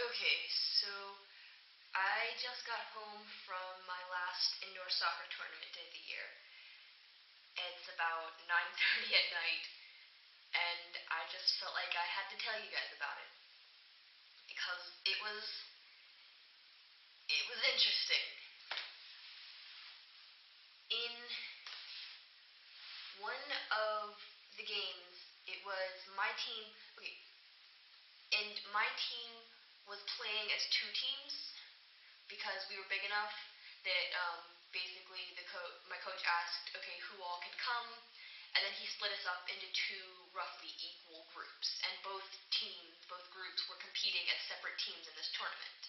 Okay, so I just got home from my last indoor soccer tournament of the year. It's about 9:30 at night, and I just felt like I had to tell you guys about it because it was interesting. In one of the games, it was my team. Okay, and my team was playing as two teams because we were big enough that basically my coach asked, okay, who all can come, and then he split us up into two roughly equal groups, and both groups were competing as separate teams in this tournament.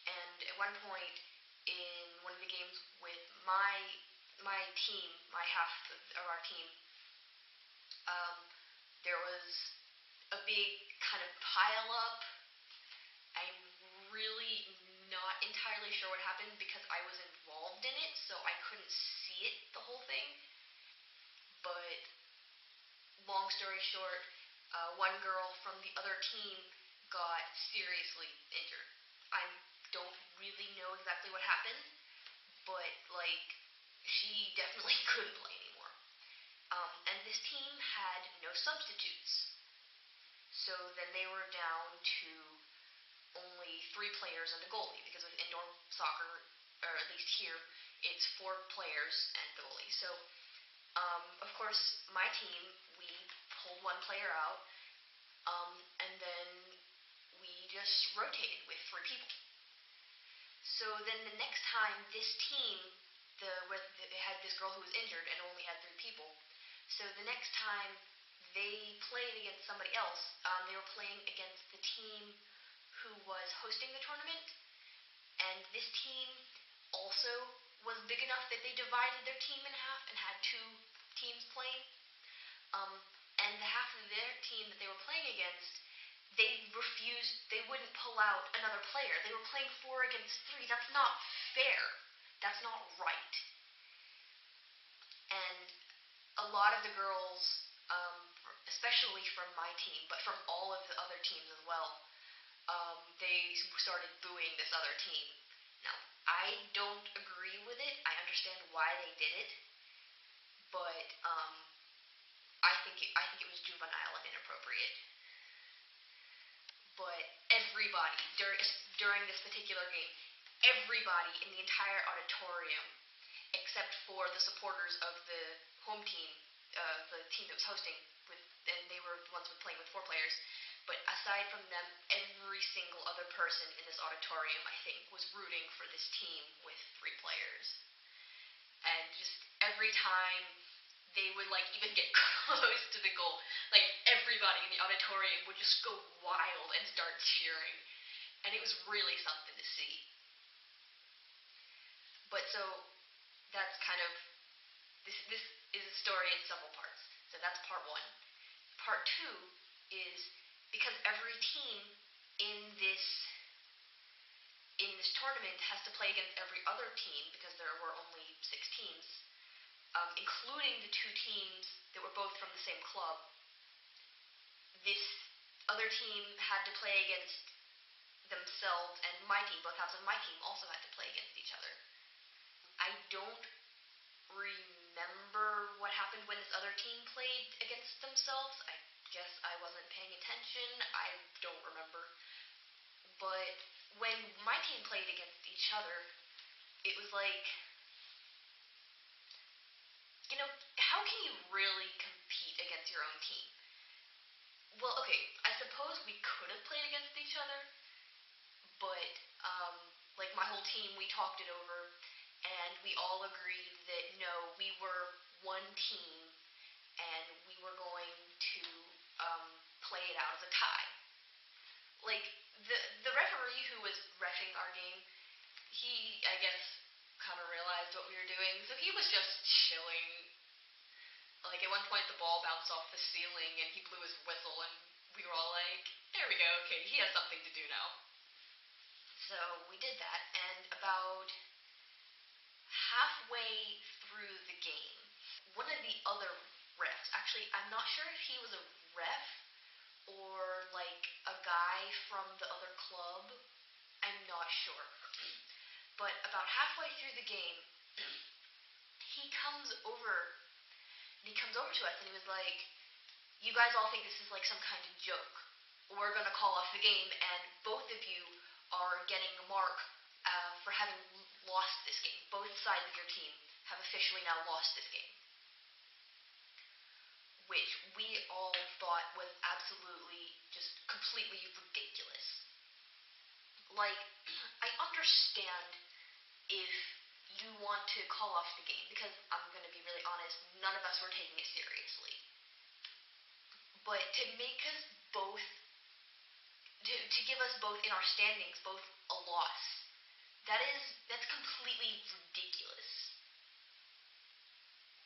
And at one point in one of the games with my team, my half of our team, um, there was a big kind of pile up. I'm really not entirely sure what happened because I was involved in it, so I couldn't see it the whole thing. But long story short, one girl from the other team got seriously injured. I don't really know exactly what happened, but she definitely couldn't play anymore. And this team had no substitutes, so then they were down to only three players and a goalie because with indoor soccer, or at least here, it's four players and the goalie. So, of course, my team, we pulled one player out, and then we just rotated with three people. So then the next time this team, they had this girl who was injured and only had three people. So the next time they played against somebody else, they were playing against the team who was hosting the tournament, and this team also was big enough that they divided their team in half and had two teams playing. And the half of their team that they were playing against, they wouldn't pull out another player. They were playing 4 against 3. That's not fair. That's not right. And a lot of the girls, especially from my team, but from all of the other teams as well, they started booing this other team. Now, I don't agree with it. I understand why they did it, but I think it was juvenile and inappropriate. But everybody during this particular game, everybody in the entire auditorium, except for the supporters of the home team, the team that was hosting, and they were the ones who were playing with four players. But aside from them, every single other person in this auditorium, I think, was rooting for this team with three players. And just every time they would even get close to the goal, everybody in the auditorium would just go wild and start cheering. And it was really something to see. But so that's kind of this is a story in several parts. So that's part one. Part two is because every team in this tournament has to play against every other team because there were only 6 teams, including the two teams that were both from the same club. This other team had to play against themselves, and my team, both halves of my team, also had to play against each other. I don't remember what happened when this other team played against themselves. I guess I wasn't paying attention. I don't remember. But when my team played against each other, it was how can you really compete against your own team? Well, okay, I suppose we could have played against each other, but my whole team, we talked it over, and we all agreed that no, we were one team, and we were going to play it out as a tie. The referee who was reffing our game, he, I guess, kind of realized what we were doing, so he was just chilling. At one point, the ball bounced off the ceiling, and he blew his whistle, and we were all like, there we go, okay, he has something to do now. So we did that, and about halfway through the game, one of the other refs, actually, I'm not sure if he was a ref or like a guy from the other club. I'm not sure. But about halfway through the game, he comes over to us and he was like, "You guys all think this is like some kind of joke. We're gonna call off the game, and both of you are getting a mark for having lost this game. Both sides of your team have officially now lost this game." Which we all thought was absolutely just completely ridiculous. Like, I understand if you want to call off the game, because I'm going to be really honest, none of us were taking it seriously. But to make us both, to give us both in our standings, both a loss, that's completely ridiculous.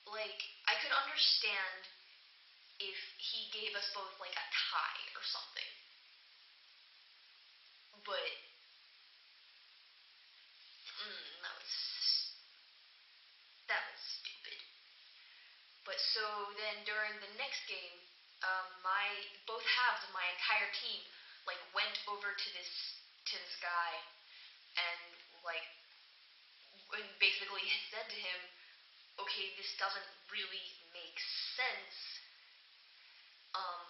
Like, I could understand if he gave us both like a tie or something. But that was stupid. But so then during the next game, both halves of my entire team like went over to this guy and like basically said to him, "Okay, this doesn't really make sense. Um,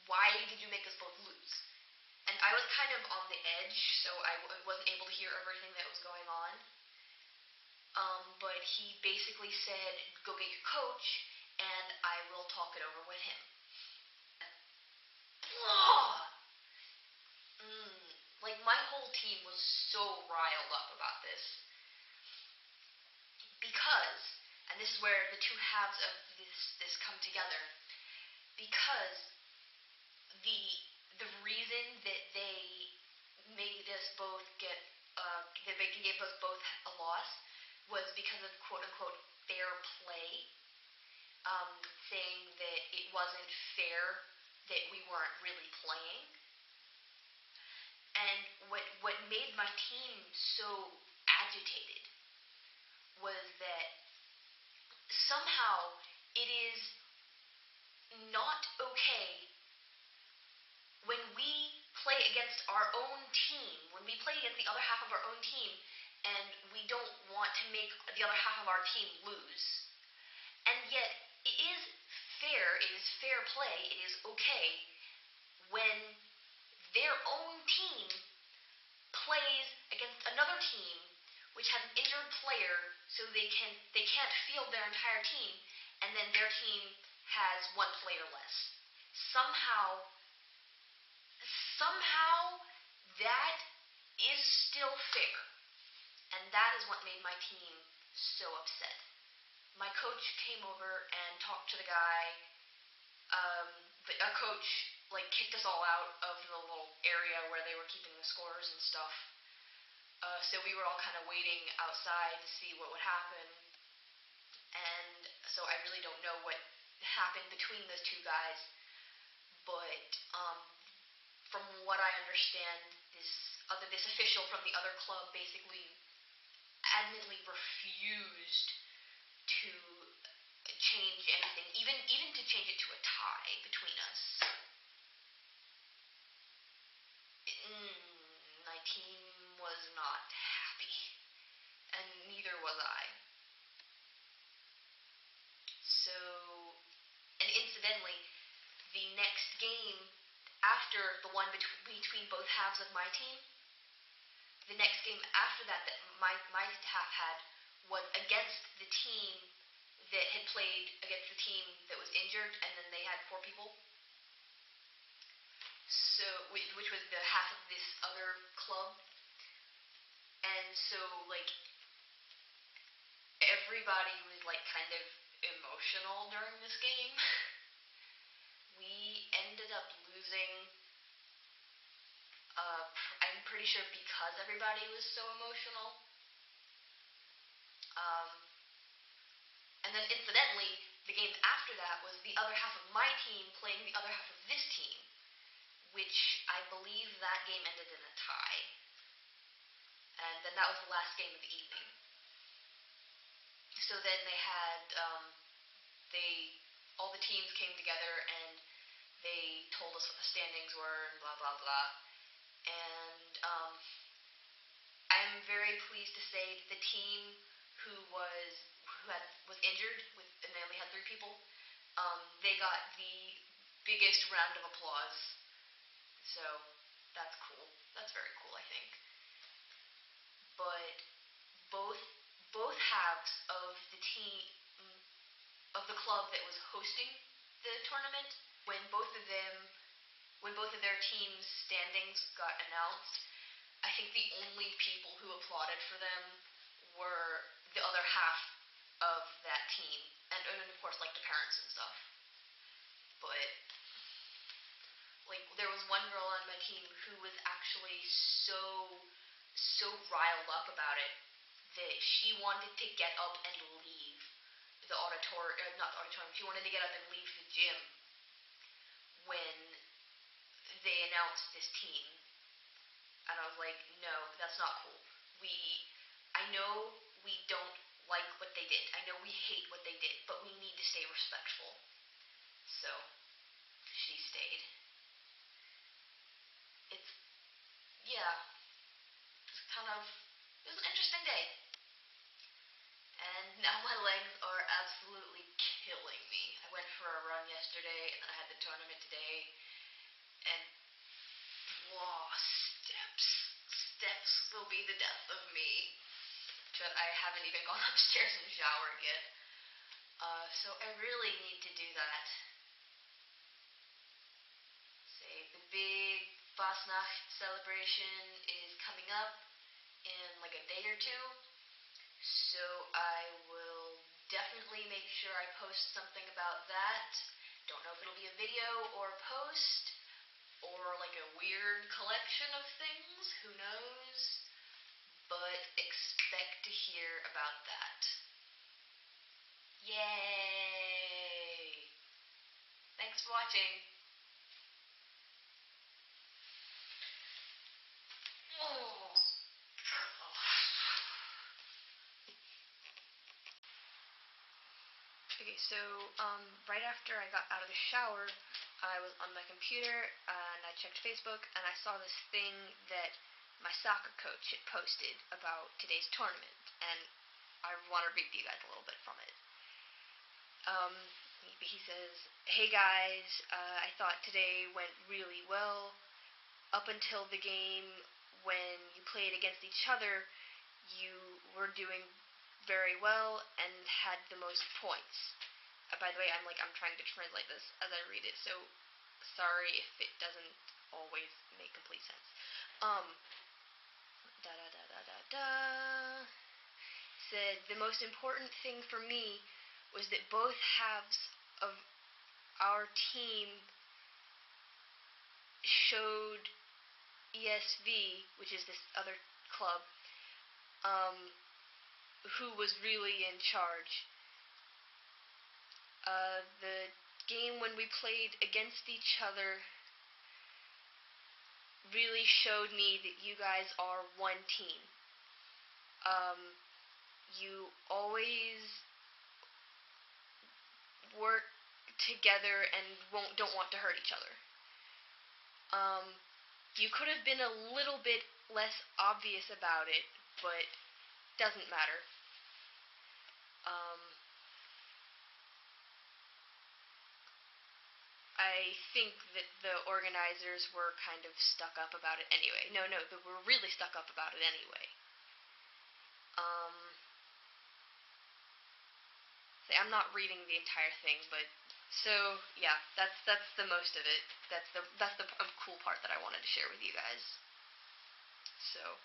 why did you make us both lose?" And I was kind of on the edge, so I wasn't able to hear everything that was going on. But he basically said, "Go get your coach, and I will talk it over with him." Like, my whole team was so riled up about this. Because, and this is where the two halves of this come together, because the reason that they made us both they gave us both a loss was because of quote unquote fair play, saying that it wasn't fair that we weren't really playing. And what made my team so agitated was that somehow it is not okay when we play against our own team, when we play against the other half of our own team, and we don't want to make the other half of our team lose. And yet, it is fair play, it is okay when their own team plays against another team which has an injured player, so they can't field their entire team, and then their team has one player less. Somehow that is still fair, and that is what made my team so upset. My coach came over and talked to the guy. But our coach like kicked us all out of the little area where they were keeping the scores and stuff. So we were all kind of waiting outside to see what would happen. And so I really don't know what happened between those two guys. But from what I understand, this official from the other club basically adamantly refused to change anything, even to change it to a tie between us. My team was not happy, and neither was I. So, and incidentally, the next game after the one between both halves of my team, the next game after that my half had was against the team that had played against the team that was injured, and then they had 4 people. So, which was the half of this other club. And so, like, everybody was, like, kind of emotional during this game. We ended up losing, I'm pretty sure because everybody was so emotional. And then, incidentally, the game after that was the other half of my team playing the other half of this team, which I believe that game ended in a tie. And then that was the last game of the evening. So then they had, all the teams came together and they told us what the standings were and blah blah blah. And I'm very pleased to say that the team who was injured and they only had 3 people, they got the biggest round of applause. So that's cool. That's very cool, I think. But both both halves of the team of the club that was hosting the tournament, when both of their teams' standings got announced, I think the only people who applauded for them were the other half of that team, and of course like the parents and stuff. But like there was one girl on my team who was actually so riled up about it that she wanted to get up and leave the auditorium, not the auditorium, she wanted to get up and leave the gym when they announced this team. And I was like, no, that's not cool. I know we don't like what they did. I know we hate what they did, but we need to stay respectful. So, she stayed. It was an interesting day. And now my legs are absolutely killing me. I went for a run yesterday, and then I had the tournament today, and steps will be the death of me. But I haven't even gone upstairs and showered yet. So I really need to do that. Say, the big Fastnacht celebration is coming up in like a day or two. So I will definitely make sure I post something about that. Don't know if it'll be a video or a post, or like a weird collection of things, who knows, but expect to hear about that. Yay! Thanks for watching. Okay, so right after I got out of the shower, I was on my computer and I checked Facebook and I saw this thing that my soccer coach had posted about today's tournament, and I want to read you guys a little bit from it. He says, "Hey guys, I thought today went really well. Up until the game when you played against each other, you were doing very well and had the most points." By the way, I'm trying to translate this as I read it, so sorry if it doesn't always make complete sense. Said, "The most important thing for me was that both halves of our team showed ESV, which is this other club, who was really in charge. The game when we played against each other really showed me that you guys are one team. You always work together and don't want to hurt each other. You could have been a little bit less obvious about it, but doesn't matter. I think that the organizers were kind of stuck up about it anyway. No, they were really stuck up about it anyway. I'm not reading the entire thing, but so yeah, that's the most of it. That's the cool part that I wanted to share with you guys. So